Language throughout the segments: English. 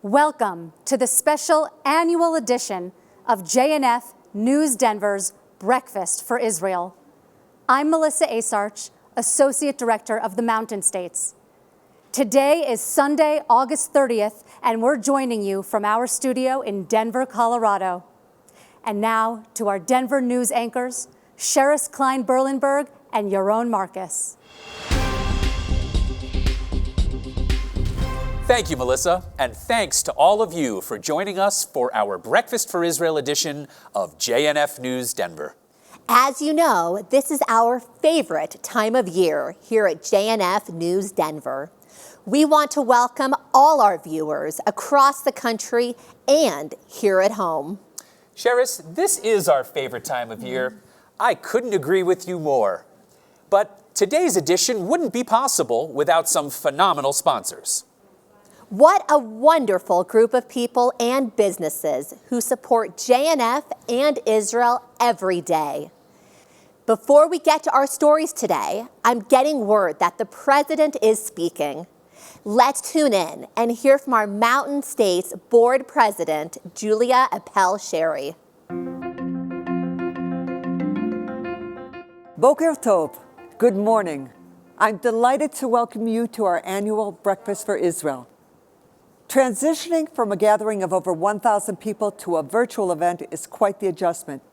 Welcome to the special annual edition of JNF News Denver's Breakfast for Israel. I'm Melissa Asarch, Associate Director of the Mountain States. Today is Sunday, August 30th, and we're joining you from our studio in Denver, Colorado. And now to our Denver news anchors, Sheris Klein-Berlenberg and Yaron Marcus. Thank you, Melissa, and thanks to all of you for joining us for our Breakfast for Israel edition of JNF News Denver. As you know, this is our favorite time of year here at JNF News Denver. We want to welcome all our viewers across the country and here at home. Sheris, this is our favorite time of year. I couldn't agree with you more. But today's edition wouldn't be possible without some phenomenal sponsors. What a wonderful group of people and businesses who support JNF and Israel every day. Before we get to our stories today, I'm getting word that the president is speaking. Let's tune in and hear from our Mountain States Board President, Julia Appel-Sherry. Boker Tov, good morning. I'm delighted to welcome you to our annual Breakfast for Israel. Transitioning from a gathering of over 1,000 people to a virtual event is quite the adjustment,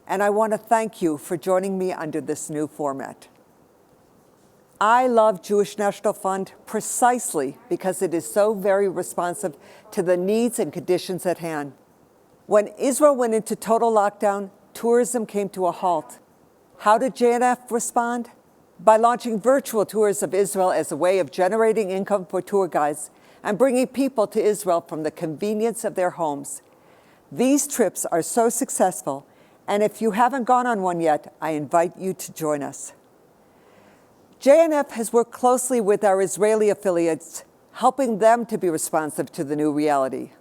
and I want to thank you for joining me under this new format. I love Jewish National Fund precisely because it is so very responsive to the needs and conditions at hand. When Israel went into total lockdown, tourism came to a halt. How did JNF respond? By launching virtual tours of Israel as a way of generating income for tour guides and bringing people to Israel from the convenience of their homes. These trips are so successful, and if you haven't gone on one yet, I invite you to join us. JNF has worked closely with our Israeli affiliates, helping them to be responsive to the new reality.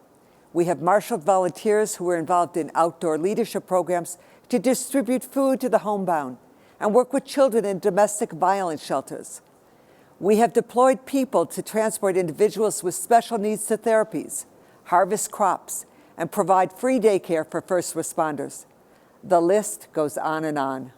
We have marshaled volunteers who are involved in outdoor leadership programs to distribute food to the homebound and work with children in domestic violence shelters. We have deployed people to transport individuals with special needs to therapies, harvest crops, and provide free daycare for first responders. The list goes on and on.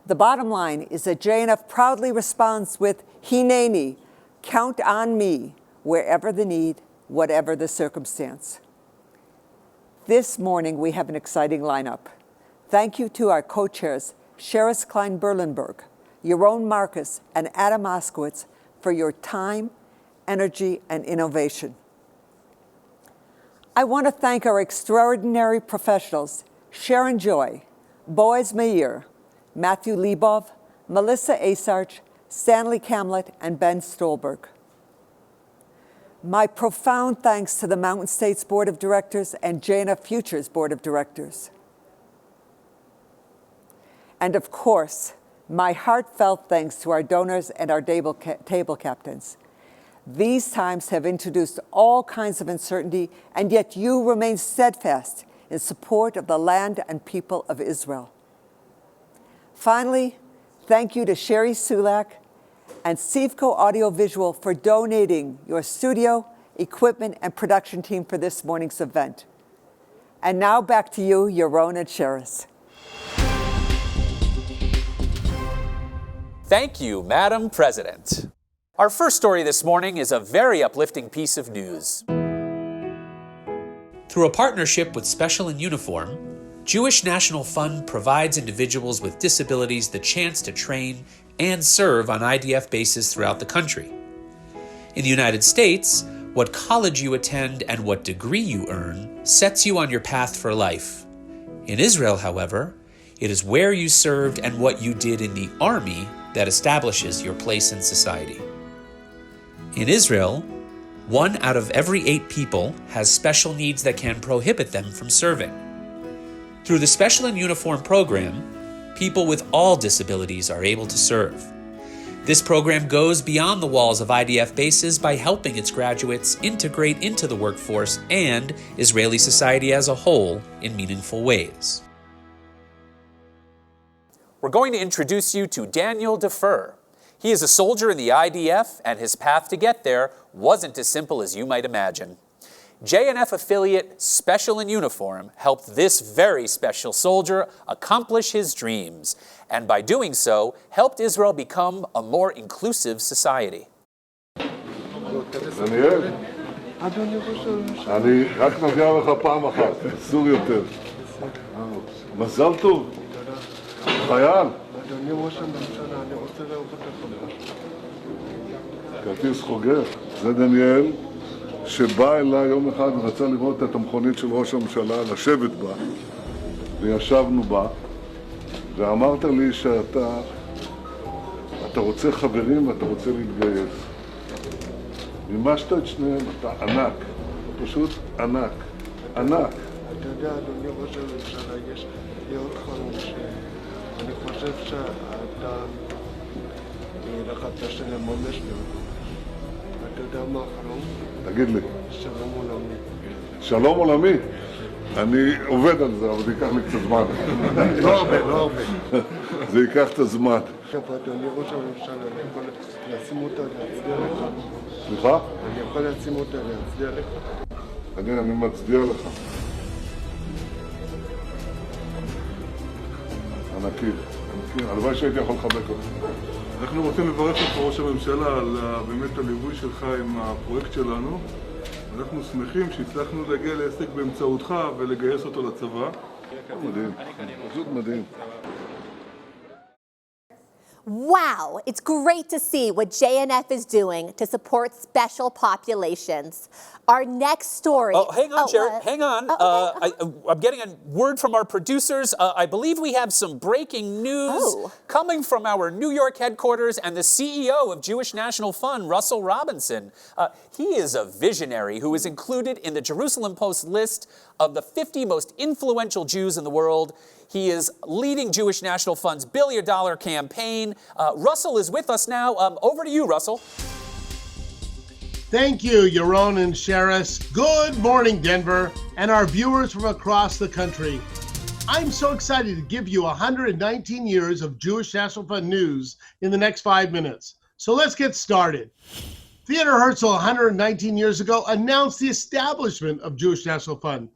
The bottom line is that JNF proudly responds with Hineni, count on me, wherever the need, whatever the circumstance. This morning we have an exciting lineup. Thank you to our co-chairs, Sheris Klein-Berlenberg, Yaron Marcus, and Adam Moskowitz for your time, energy, and innovation. I want to thank our extraordinary professionals, Sharon Joy, Boaz Meir, Matthew Lebov, Melissa Asarch, Stanley Camlett, and Ben Stolberg. My profound thanks to the Mountain States Board of Directors and JNF Futures Board of Directors. And of course, my heartfelt thanks to our donors and our table captains. These times have introduced all kinds of uncertainty, and yet you remain steadfast in support of the land and people of Israel. Finally, thank you to Sherry Sulak and Sivco Audiovisual for donating your studio, equipment, and production team for this morning's event. And now back to you, Yaron and Sheris. Thank you, Madam President. Our first story this morning is a very uplifting piece of news. Through a partnership with Special in Uniform, Jewish National Fund provides individuals with disabilities the chance to train and serve on IDF bases throughout the country. In the United States, what college you attend and what degree you earn sets you on your path for life. In Israel, however, it is where you served and what you did in the army that establishes your place in society. In Israel, 1 out of every 8 people has special needs that can prohibit them from serving. Through the Special in Uniform program, people with all disabilities are able to serve. This program goes beyond the walls of IDF bases by helping its graduates integrate into the workforce and Israeli society as a whole in meaningful ways. We're going to introduce you to Daniel Defer. He is a soldier in the IDF, and his path to get there wasn't as simple as you might imagine. JNF affiliate Special in Uniform helped this very special soldier accomplish his dreams, and by doing so, helped Israel become a more inclusive society. דניאל, אני רק נוגע לך פעם אחת, אסור יותר. מזל טוב, חייל. אדוני ראש הממשלה, אני רוצה לראות אותך. כרטיס חוגר, זה דניאל, שבא אליי יום אחד ורצה לראות את המכונית של ראש הממשלה, לשבת בה, וישבנו בה, ואמרת לי שאתה רוצה חברים ואתה רוצה להתגייס. מימשת את שניהם, אתה ענק, אתה פשוט ענק, ענק. אתה יודע, אדוני ראש הממשלה, יש לי עוד חלום שאני חושב שאתה לחצה שלמומש לו. אתה יודע מה החלום? תגיד לי. שלום עולמי. שלום עולמי? אני עובד על זה, אבל זה ייקח לי קצת זמן. לא הרבה, לא הרבה. זה ייקח את הזמן. אדוני ראש הממשלה, אני יכול לשים אותה להצדיע לך? סליחה? אני יכול לשים אותה להצדיע לך? אני מצדיע לך. ענקי, הלוואי שהייתי יכול לחבק אותך. אנחנו רוצים לברך אותך ראש הממשלה על באמת הליווי שלך עם הפרויקט שלנו. אנחנו שמחים שהצלחנו להגיע להישג באמצעותך ולגייס אותו לצבא. מדהים, פשוט מדהים. Wow, it's great to see what JNF is doing to support special populations. Our next story... Oh, hang on, Sharon, hang on. I'm getting a word from our producers. I believe we have some breaking news coming from our New York headquarters and the CEO of Jewish National Fund, Russell Robinson. He is a visionary who is included in the Jerusalem Post list of the 50 most influential Jews in the world. He is leading Jewish National Fund's billion-dollar campaign. Russell is with us now. Over to you, Russell. Thank you, Yaron and Sheris. Good morning, Denver, and our viewers from across the country. I'm so excited to give you 119 years of Jewish National Fund news in the next 5 minutes. So let's get started. Theodore Herzl, 119 years ago, announced the establishment of Jewish National Fund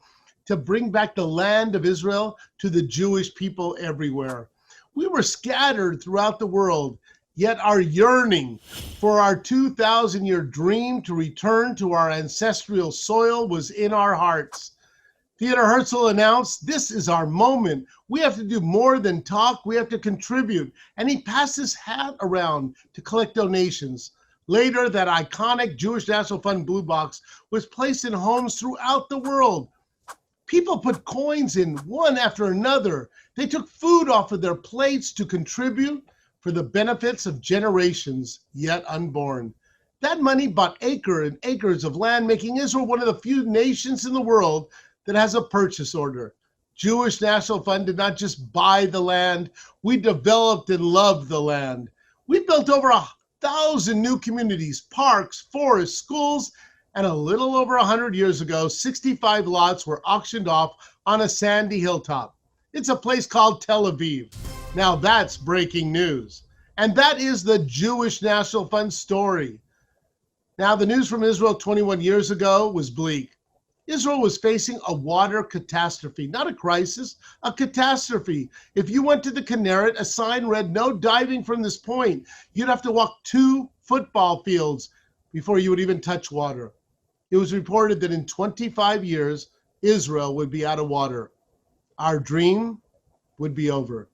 to bring back the land of Israel to the Jewish people everywhere. We were scattered throughout the world, yet our yearning for our 2,000-year dream to return to our ancestral soil was in our hearts. Theodore Herzl announced, this is our moment. We have to do more than talk, we have to contribute. And he passed his hat around to collect donations. Later, that iconic Jewish National Fund blue box was placed in homes throughout the world. People put coins in one after another. They took food off of their plates to contribute for the benefits of generations yet unborn. That money bought acres and acres of land, making Israel one of the few nations in the world that has a purchase order. Jewish National Fund did not just buy the land, we developed and loved the land. We built over 1,000 new communities, parks, forests, schools, and a little over 100 years ago, 65 lots were auctioned off on a sandy hilltop. It's a place called Tel Aviv. Now that's breaking news. And that is the Jewish National Fund story. Now the news from Israel 21 years ago was bleak. Israel was facing a water catastrophe, not a crisis, a catastrophe. If you went to the Kinneret, a sign read, no diving from this point. You'd have to walk 2 football fields before you would even touch water. It was reported that in 25 years, Israel would be out of water. Our dream would be over.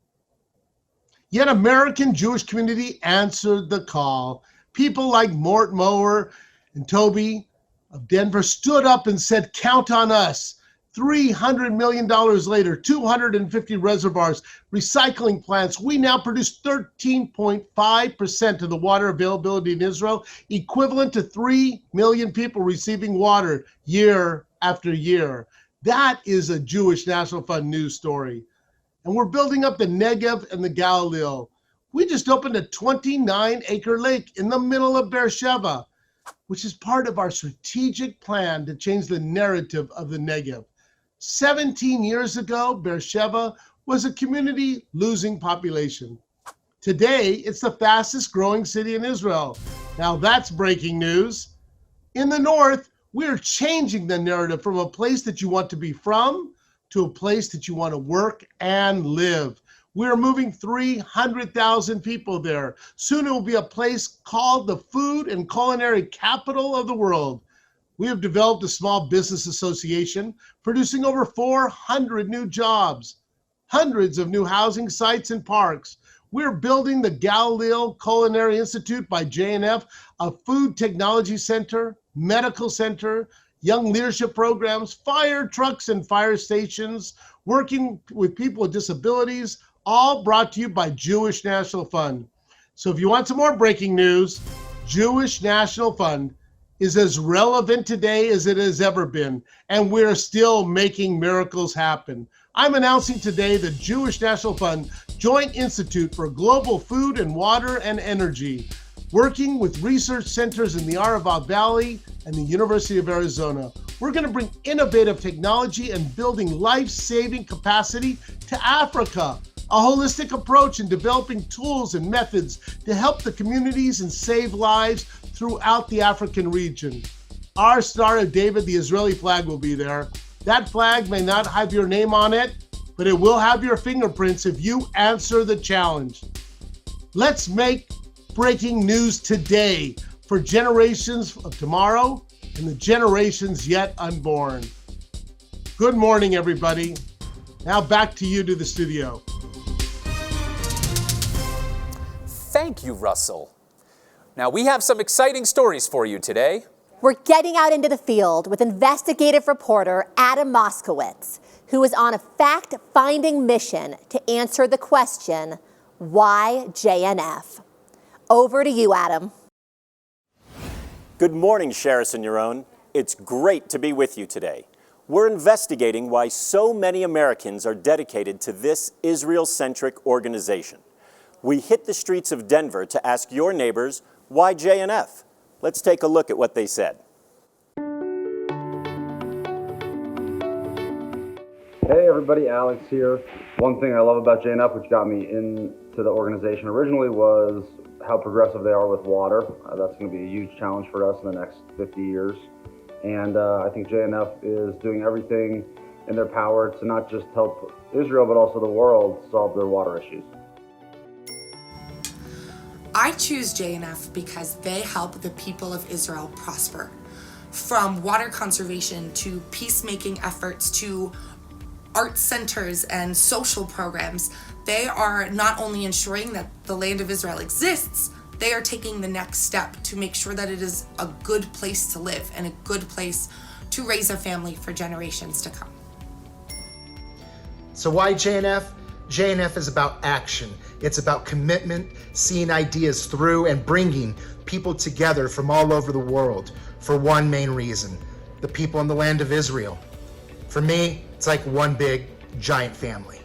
Yet American Jewish community answered the call. People like Mort Mower and Toby of Denver stood up and said, count on us. $300 million later, 250 reservoirs, recycling plants. We now produce 13.5% of the water availability in Israel, equivalent to 3 million people receiving water year after year. That is a Jewish National Fund news story. And we're building up the Negev and the Galilee. We just opened a 29-acre lake in the middle of Beersheba, which is part of our strategic plan to change the narrative of the Negev. 17 years ago, Beersheba was a community losing population. Today, it's the fastest growing city in Israel. Now that's breaking news. In the north, We're changing the narrative from a place that you want to be from to a place that you want to work and live. We're moving 300,000 people there. Soon it will be a place called the food and culinary capital of the world. We have developed a small business association producing over 400 new jobs, hundreds of new housing sites and parks. We're building the Galileo Culinary Institute by JNF, a food technology center, medical center, young leadership programs, fire trucks and fire stations, working with people with disabilities, all brought to you by Jewish National Fund. So if you want some more breaking news, Jewish National Fund is as relevant today as it has ever been, and we're still making miracles happen. I'm announcing today the Jewish National Fund Joint Institute for Global Food and Water and Energy, working with research centers in the Arava Valley and the University of Arizona. We're going to bring innovative technology and building life-saving capacity to Africa, a holistic approach in developing tools and methods to help the communities and save lives throughout the African region. Our Star of David, the Israeli flag, will be there. That flag may not have your name on it, but it will have your fingerprints if you answer the challenge. Let's make breaking news today for generations of tomorrow and the generations yet unborn. Good morning, everybody. Now back to you to the studio. Thank you, Russell. Now, we have some exciting stories for you today. We're getting out into the field with investigative reporter Adam Moskowitz, who is on a fact-finding mission to answer the question, why JNF? Over to you, Adam. Good morning, Sheris and Yaron. It's great to be with you today. We're investigating why so many Americans are dedicated to this Israel-centric organization. We hit the streets of Denver to ask your neighbors, why JNF? Let's take a look at what they said. Hey everybody, Alex here. One thing I love about JNF, which got me into the organization originally, was how progressive they are with water. That's going to be a huge challenge for us in the next 50 years. And I think JNF is doing everything in their power to not just help Israel, but also the world solve their water issues. I choose JNF because they help the people of Israel prosper. From water conservation to peacemaking efforts to art centers and social programs, they are not only ensuring that the land of Israel exists, they are taking the next step to make sure that it is a good place to live and a good place to raise a family for generations to come. So why JNF? JNF is about action. It's about commitment, seeing ideas through, and bringing people together from all over the world for one main reason: the people in the land of Israel. For me, it's like one big, giant family.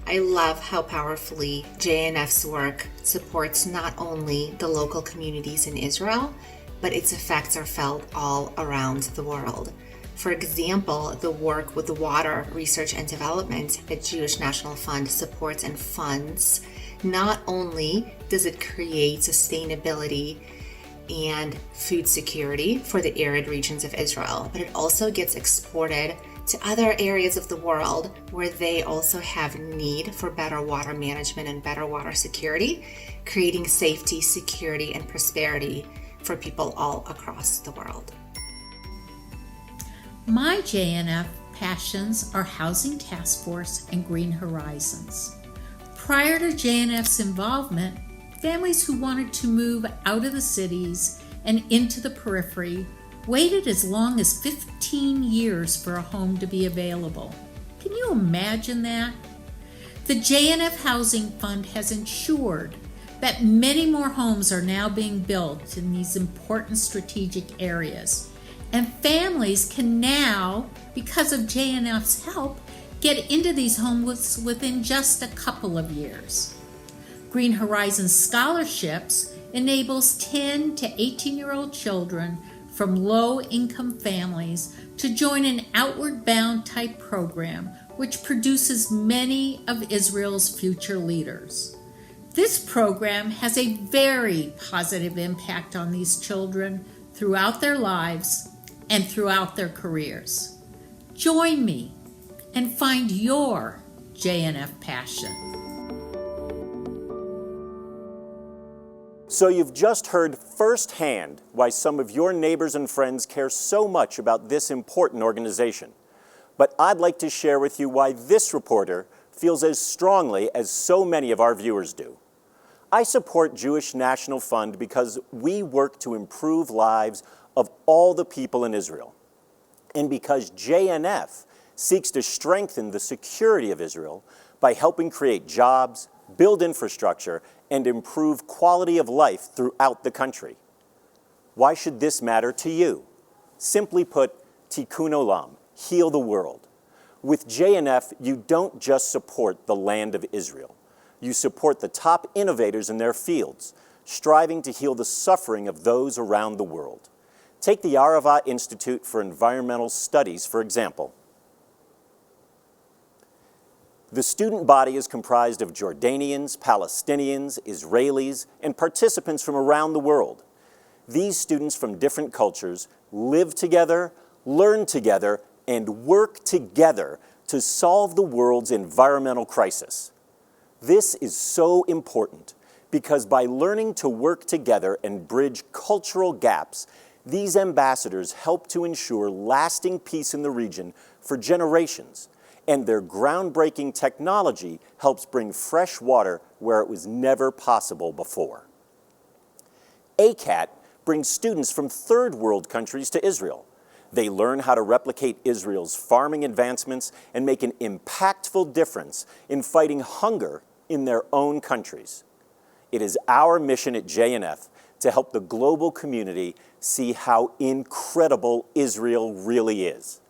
I love how powerfully JNF's work supports not only the local communities in Israel, but its effects are felt all around the world. For example, the work with the water research and development that Jewish National Fund supports and funds, not only does it create sustainability and food security for the arid regions of Israel, but it also gets exported to other areas of the world where they also have need for better water management and better water security, creating safety, security, and prosperity for people all across the world. My JNF passions are Housing Task Force and Green Horizons. Prior to JNF's involvement, families who wanted to move out of the cities and into the periphery waited as long as 15 years for a home to be available. Can you imagine that? The JNF Housing Fund has ensured that many more homes are now being built in these important strategic areas. And families can now, because of JNF's help, get into these homes within just a couple of years. Green Horizons scholarships enables 10 to 18-year-old children from low-income families to join an outward-bound type program which produces many of Israel's future leaders. This program has a very positive impact on these children throughout their lives and throughout their careers. Join me and find your JNF passion. So you've just heard firsthand why some of your neighbors and friends care so much about this important organization. But I'd like to share with you why this reporter feels as strongly as so many of our viewers do. I support Jewish National Fund because we work to improve lives of all the people in Israel. And because JNF seeks to strengthen the security of Israel by helping create jobs, build infrastructure, and improve quality of life throughout the country. Why should this matter to you? Simply put, Tikkun Olam, heal the world. With JNF, you don't just support the land of Israel. You support the top innovators in their fields, striving to heal the suffering of those around the world. Take the Arava Institute for Environmental Studies, for example. The student body is comprised of Jordanians, Palestinians, Israelis, and participants from around the world. These students from different cultures live together, learn together, and work together to solve the world's environmental crisis. This is so important because by learning to work together and bridge cultural gaps, these ambassadors help to ensure lasting peace in the region for generations, and their groundbreaking technology helps bring fresh water where it was never possible before. ACAT brings students from third world countries to Israel. They learn how to replicate Israel's farming advancements and make an impactful difference in fighting hunger in their own countries. It is our mission at JNF to help the global community see how incredible Israel really is.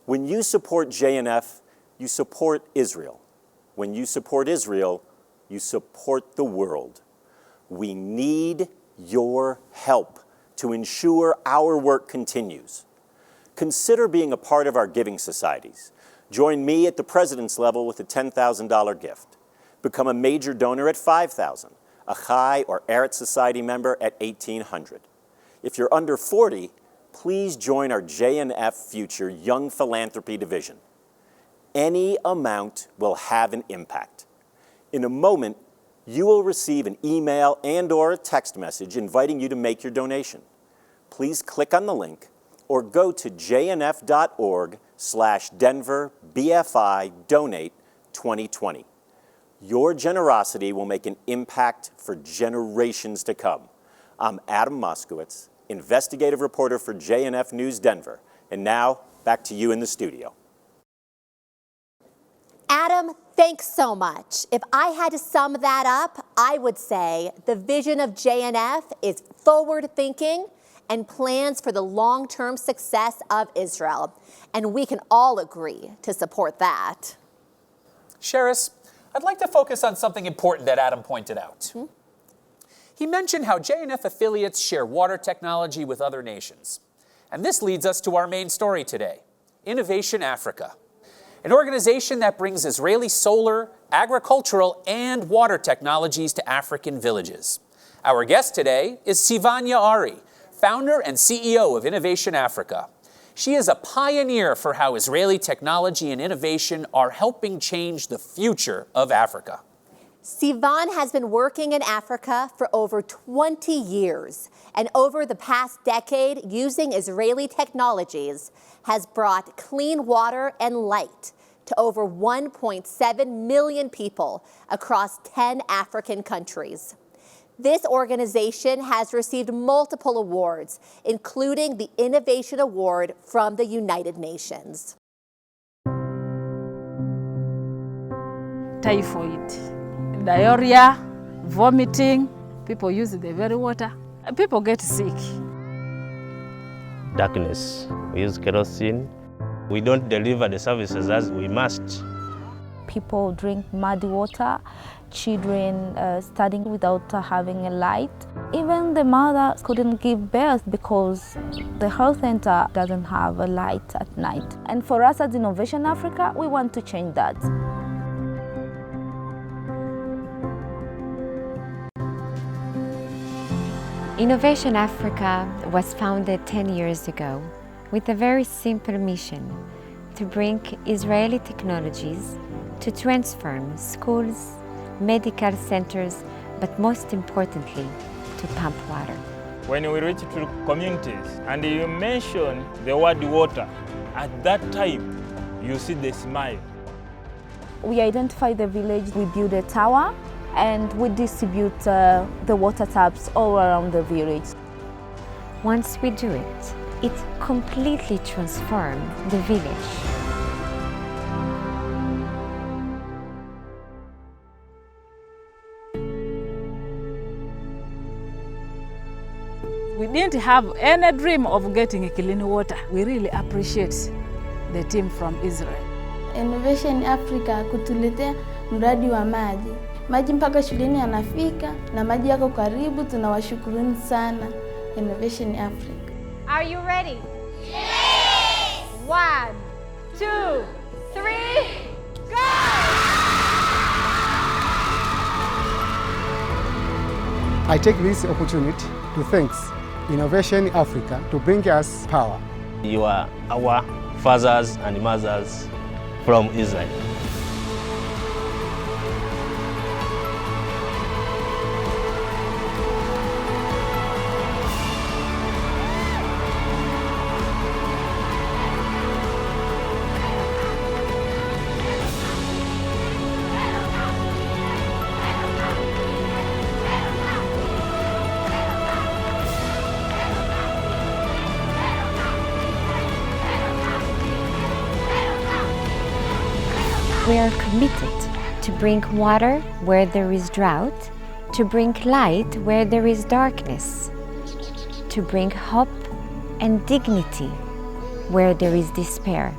When you support JNF, you support Israel. When you support Israel, you support the world. We need your help to ensure our work continues. Consider being a part of our giving societies. Join me at the president's level with a $10,000 gift. Become a major donor at $5,000, a Chai or Eretz Society member at $1,800. If you're under 40, please join our JNF Future Young Philanthropy Division. Any amount will have an impact. In a moment, you will receive an email and/or a text message inviting you to make your donation. Please click on the link or go to jnf.org/DenverBFI Donate 2020. Your generosity will make an impact for generations to come. I'm Adam Moskowitz, investigative reporter for JNF News Denver. And now, back to you in the studio. Adam, thanks so much. If I had to sum that up, I would say the vision of JNF is forward-thinking and plans for the long-term success of Israel. And we can all agree to support that. Sheris, I'd like to focus on something important that Adam pointed out. He mentioned how JNF affiliates share water technology with other nations. And this leads us to our main story today, Innovation Africa, an organization that brings Israeli solar, agricultural, and water technologies to African villages. Our guest today is Sivanya Ahri, founder and CEO of Innovation Africa. She is a pioneer for how Israeli technology and innovation are helping change the future of Africa. Sivan has been working in Africa for over 20 years, and over the past decade, using Israeli technologies has brought clean water and light to over 1.7 million people across 10 African countries. This organization has received multiple awards, including the Innovation Award from the United Nations. Typhoid, diarrhea, vomiting, people use the very water, and people get sick. Darkness, we use kerosene. We don't deliver the services as we must. People drink muddy water, children studying without having a light. Even the mother couldn't give birth because the health center doesn't have a light at night. And for us at Innovation Africa, we want to change that. Innovation Africa was founded 10 years ago with a very simple mission: to bring Israeli technologies to transform schools, medical centers, but most importantly, to pump water. When we reach to communities and you mention the word water, at that time you see the smile. We identify the village, we build a tower, and we distribute the water taps all around the village. Once we do it, it completely transforms the village. We didn't have any dream of getting clean water. We really appreciate the team from Israel. Innovation Africa kutuletea mradi wa maji. Maji mpaka shuleni yanafika na maji yako karibu, tunawashukuruni sana Innovation Africa. Are you ready? Yes! 1, 2, 3, go! I take this opportunity to thank Innovation Africa to bring us power. You are our fathers and mothers from Israel. We are committed to bring water where there is drought, to bring light where there is darkness, to bring hope and dignity where there is despair.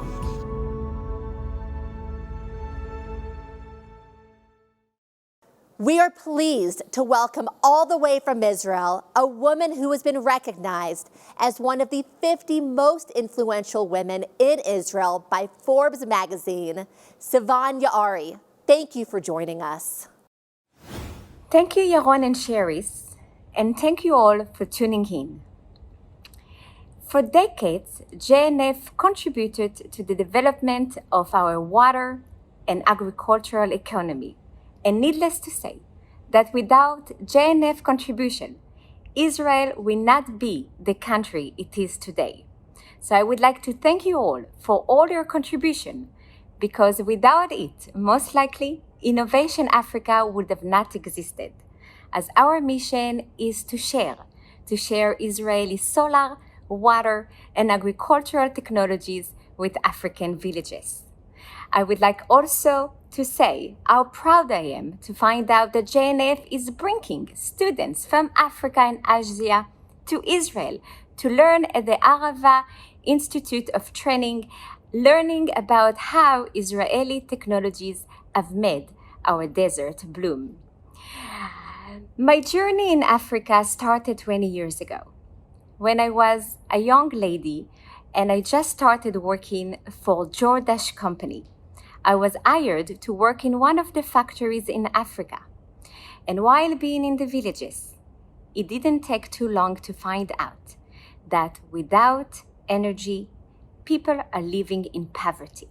We are pleased to welcome all the way from Israel a woman who has been recognized as one of the 50 most influential women in Israel by Forbes magazine, Sivanya Ahri. Thank you for joining us. Thank you, Yaron and Sheris, and thank you all for tuning in. For decades, JNF contributed to the development of our water and agricultural economy. And needless to say, that without JNF contribution, Israel will not be the country it is today. So I would like to thank you all for all your contribution, because without it, most likely, Innovation Africa would have not existed, as our mission is to share Israeli solar, water, and agricultural technologies with African villages. I would like also to say how proud I am to find out that JNF is bringing students from Africa and Asia to Israel to learn at the Arava Institute of Training, learning about how Israeli technologies have made our desert bloom. My journey in Africa started 20 years ago, when I was a young lady and I just started working for Jordache Company. I was hired to work in one of the factories in Africa. And while being in the villages, it didn't take too long to find out that without energy, people are living in poverty.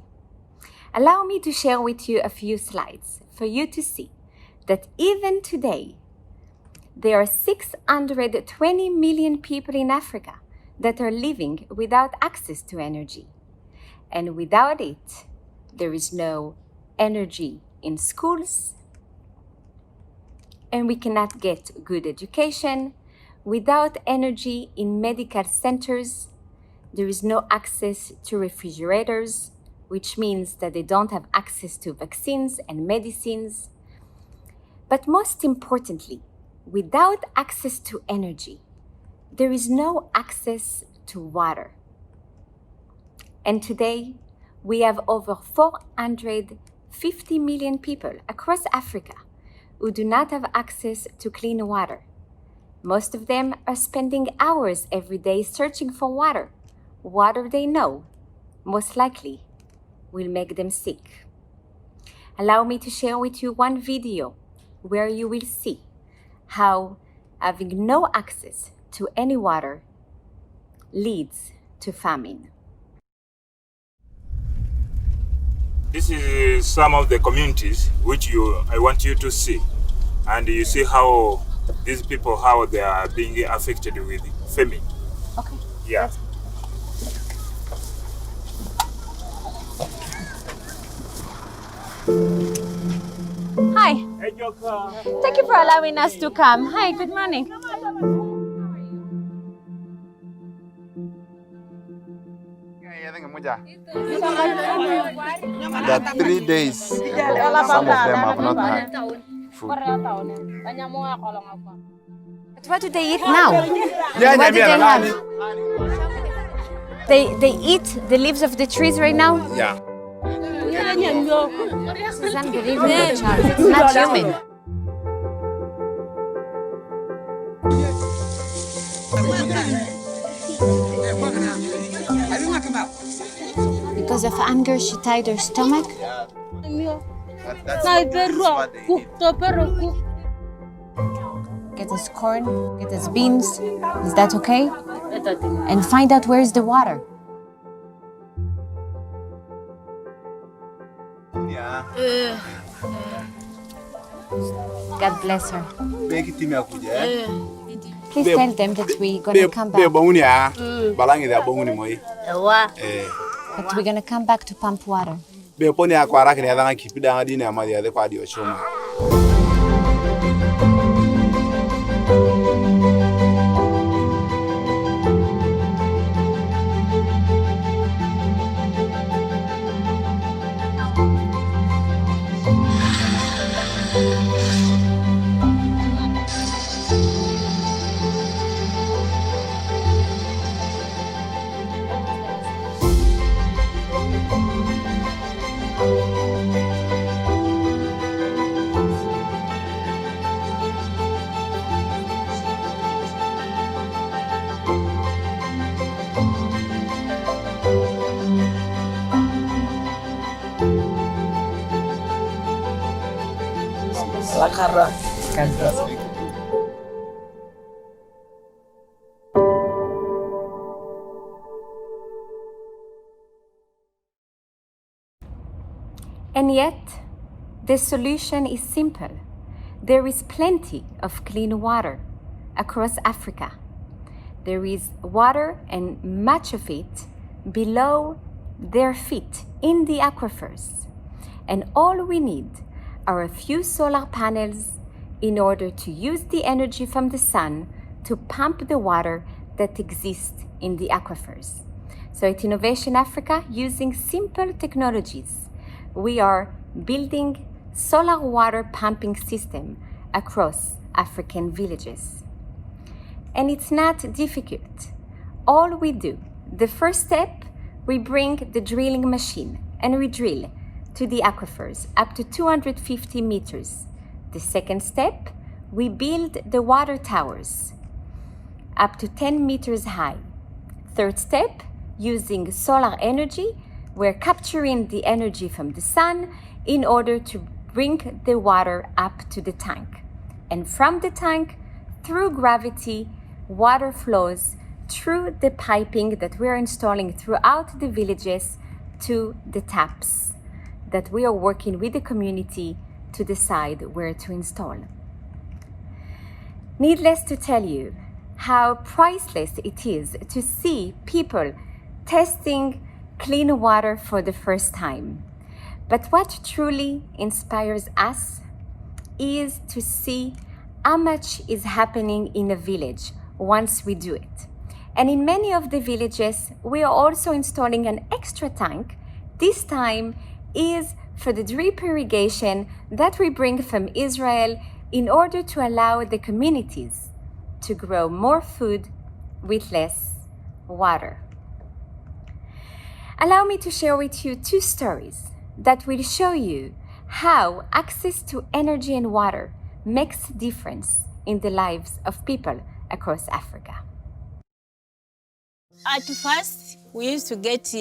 Allow me to share with you a few slides for you to see that even today, there are 620 million people in Africa that are living without access to energy. And without it, there is no energy in schools, and we cannot get good education. Without energy in medical centers, there is no access to refrigerators, which means that they don't have access to vaccines and medicines. But most importantly, without access to energy, there is no access to water. And today, we have over 450 million people across Africa who do not have access to clean water. Most of them are spending hours every day searching for water. Water they know, most likely, will make them sick. Allow me to share with you one video where you will see how having no access to any water leads to famine. This is some of the communities which I want you to see, and you see how these people, how they are being affected with famine. Okay. Yeah. Hi. Hey, Joka. Thank you for allowing us to come. Hi, good morning. That 3 days, some of them have not had food. But what do they eat now? What do they have? They eat the leaves of the trees right now? Yeah. This is unbelievable, Charles. It's not human. Because of anger, she tied her stomach. Get us corn, get us beans. Is that okay? And find out where's the water. God bless her. Please tell them that we're gonna come back. But we're gonna come back to pump water. And yet, the solution is simple. There is plenty of clean water across Africa. There is water, and much of it below their feet in the aquifers. And all we need are a few solar panels in order to use the energy from the sun to pump the water that exists in the aquifers. So at Innovation Africa, using simple technologies, we are building solar water pumping system across African villages. And it's not difficult. All we do, the first step, we bring the drilling machine and we drill to the aquifers up to 250 meters. The second step, we build the water towers up to 10 meters high. Third step, using solar energy, we're capturing the energy from the sun in order to bring the water up to the tank. And from the tank, through gravity, water flows through the piping that we're installing throughout the villages to the taps that we are working with the community to decide where to install. Needless to tell you how priceless it is to see people testing clean water for the first time. But what truly inspires us is to see how much is happening in a village once we do it. And in many of the villages, we are also installing an extra tank. This time is for the drip irrigation that we bring from Israel in order to allow the communities to grow more food with less water. Allow me to share with you two stories that will show you how access to energy and water makes a difference in the lives of people across Africa. At first, we used to get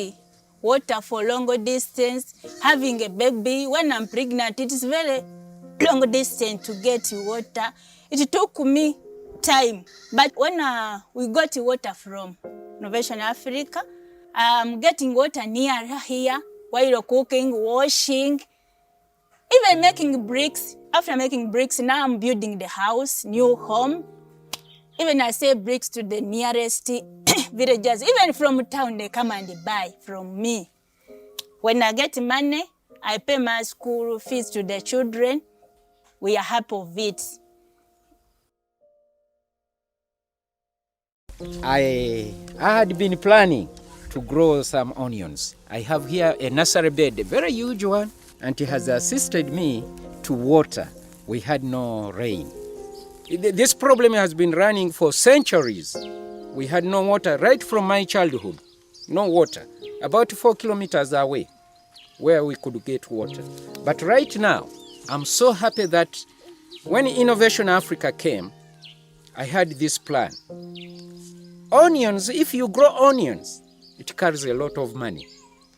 water for longer distance. Having a baby, when I'm pregnant, it is very long distance to get water. It took me time. But when we got water from Innovation Africa, I'm getting water near here while cooking, washing, even making bricks. After making bricks, now I'm building the house, new home. Even I sell bricks to the nearest villagers. Even from town, they come and buy from me. When I get money, I pay my school fees to the children. We are happy of it. I had been planning to grow some onions. I have here a nursery bed, a very huge one, and it has assisted me to water. We had no rain. This problem has been running for centuries. We had no water right from my childhood. No water. About 4 kilometers away where we could get water. But right now, I'm so happy that when Innovation Africa came, I had this plan. Onions, if you grow onions, it carries a lot of money.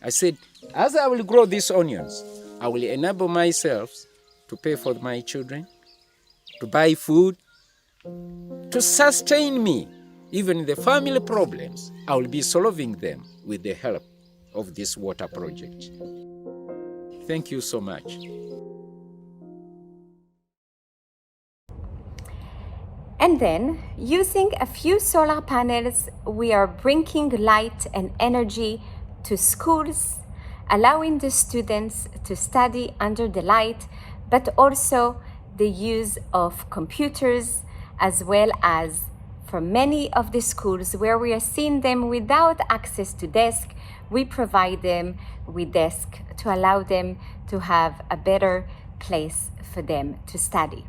I said, as I will grow these onions, I will enable myself to pay for my children, to buy food, to sustain me. Even the family problems, I will be solving them with the help of this water project. Thank you so much. And then, using a few solar panels, we are bringing light and energy to schools, allowing the students to study under the light, but also the use of computers, as well as for many of the schools where we are seeing them without access to desk, we provide them with desk to allow them to have a better place for them to study.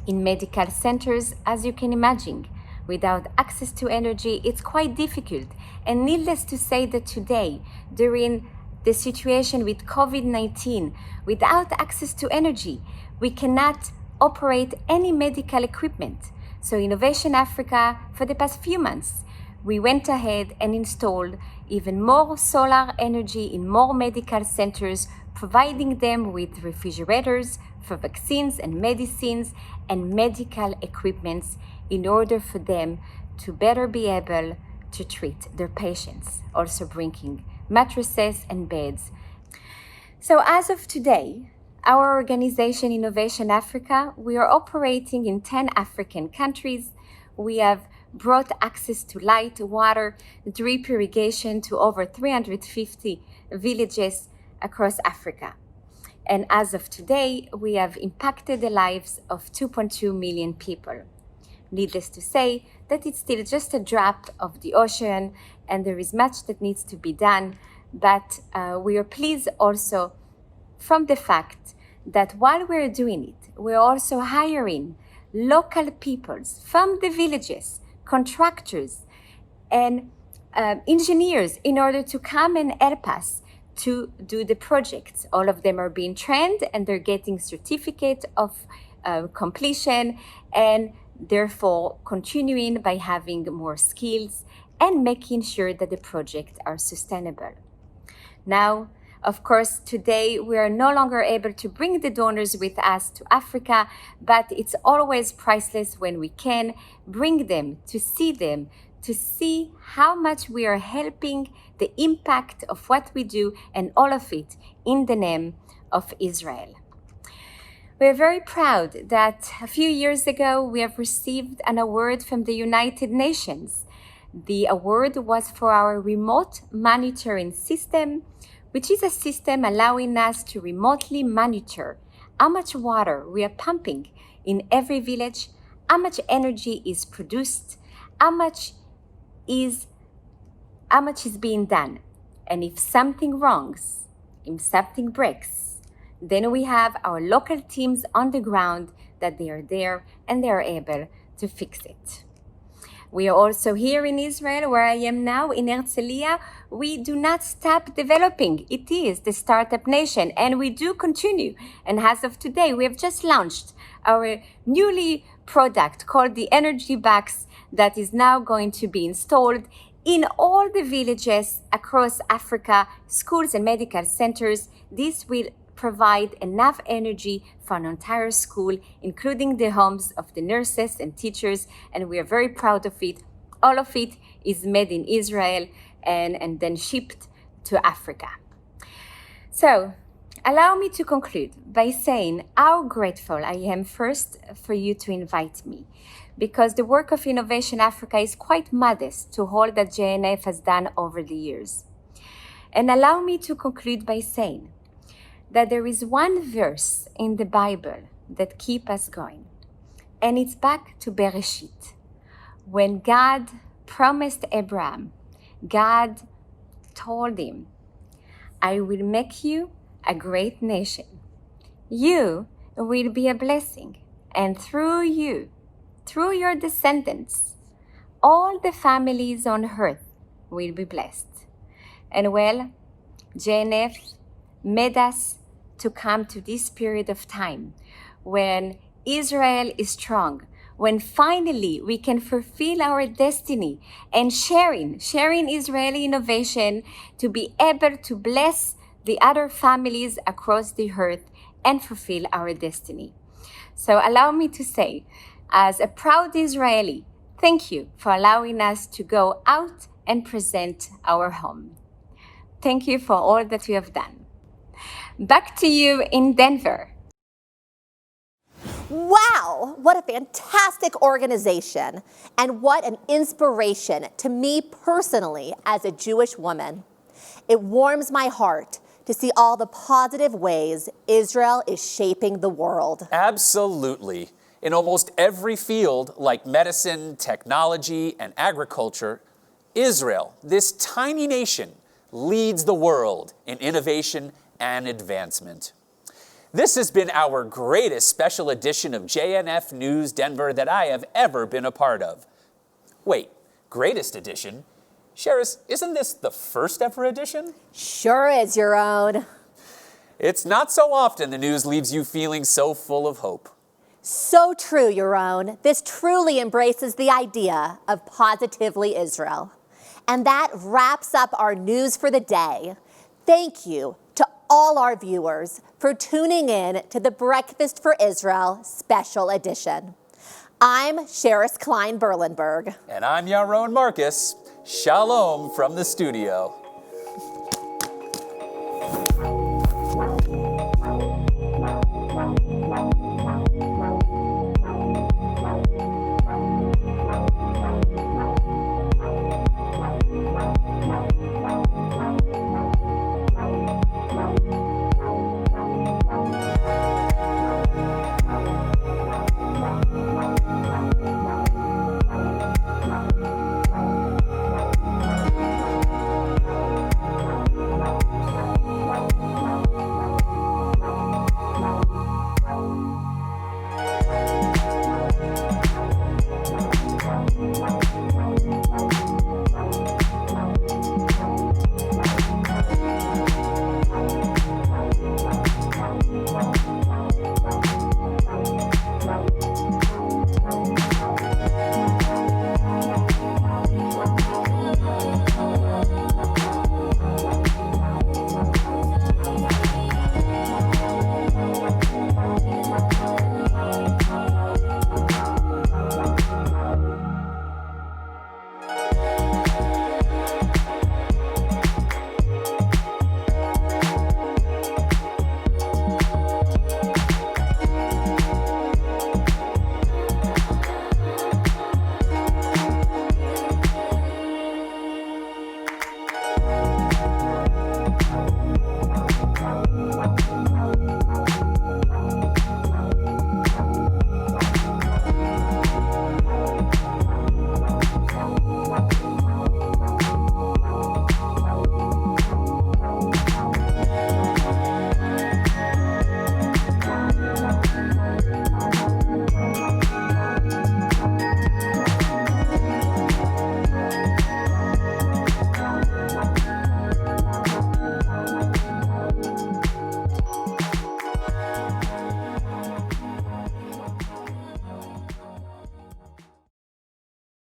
In medical centers, as you can imagine, without access to energy, it's quite difficult. And needless to say that today, during the situation with COVID-19, without access to energy, we cannot operate any medical equipment. So Innovation Africa, for the past few months, we went ahead and installed even more solar energy in more medical centers, providing them with refrigerators for vaccines and medicines and medical equipments in order for them to better be able to treat their patients, also bringing mattresses and beds. So as of today, our organization Innovation Africa, we are operating in 10 African countries. We have brought access to light, water, drip irrigation to over 350 villages across Africa. And as of today, we have impacted the lives of 2.2 million people. Needless to say that it's still just a drop of the ocean and there is much that needs to be done, but we are pleased also from the fact that while we're doing it, we're also hiring local peoples from the villages, contractors, and engineers in order to come and help us to do the projects. All of them are being trained and they're getting certificate of completion and therefore continuing by having more skills and making sure that the projects are sustainable. Now, of course, today we are no longer able to bring the donors with us to Africa, but it's always priceless when we can bring them, to see how much we are helping the impact of what we do and all of it in the name of Israel. We are very proud that a few years ago we have received an award from the United Nations. The award was for our remote monitoring system, which is a system allowing us to remotely monitor how much water we are pumping in every village, how much energy is produced, how much is being done. And if something wrongs, if something breaks, then we have our local teams on the ground that they are there and they are able to fix it. We are also here in Israel, where I am now, in Herzliya. We do not stop developing. It is the startup nation, and we do continue. And as of today, we have just launched our newly product called the Energy Box that is now going to be installed in all the villages across Africa, schools and medical centers. This will provide enough energy for an entire school, including the homes of the nurses and teachers, and we are very proud of it. All of it is made in Israel and then shipped to Africa. So, allow me to conclude by saying how grateful I am first for you to invite me, because the work of Innovation Africa is quite modest to all that JNF has done over the years. And allow me to conclude by saying that there is one verse in the Bible that keeps us going, and it's back to Bereshit. When God promised Abraham, God told him, I will make you a great nation. You will be a blessing, and through you, through your descendants, all the families on earth will be blessed. And well, JNF made us to come to this period of time when Israel is strong, when finally we can fulfill our destiny and sharing Israeli innovation to be able to bless the other families across the earth and fulfill our destiny. So allow me to say, as a proud Israeli, thank you for allowing us to go out and present our home. Thank you for all that you have done. Back to you in Denver. Wow, what a fantastic organization, and what an inspiration to me personally as a Jewish woman. It warms my heart to see all the positive ways Israel is shaping the world. Absolutely. In almost every field, like medicine, technology, and agriculture, Israel, this tiny nation, leads the world in innovation and advancement. This has been our greatest special edition of JNF News Denver that I have ever been a part of. Wait, greatest edition? Sheris, isn't this the first ever edition? Sure is, your own. It's not so often the news leaves you feeling so full of hope. So true, your own. This truly embraces the idea of positively Israel. And that wraps up our news for the day. Thank you to all our viewers for tuning in to the Breakfast for Israel special edition. I'm Sheris Klein-Berlenberg. And I'm Yaron Marcus. Shalom from the studio.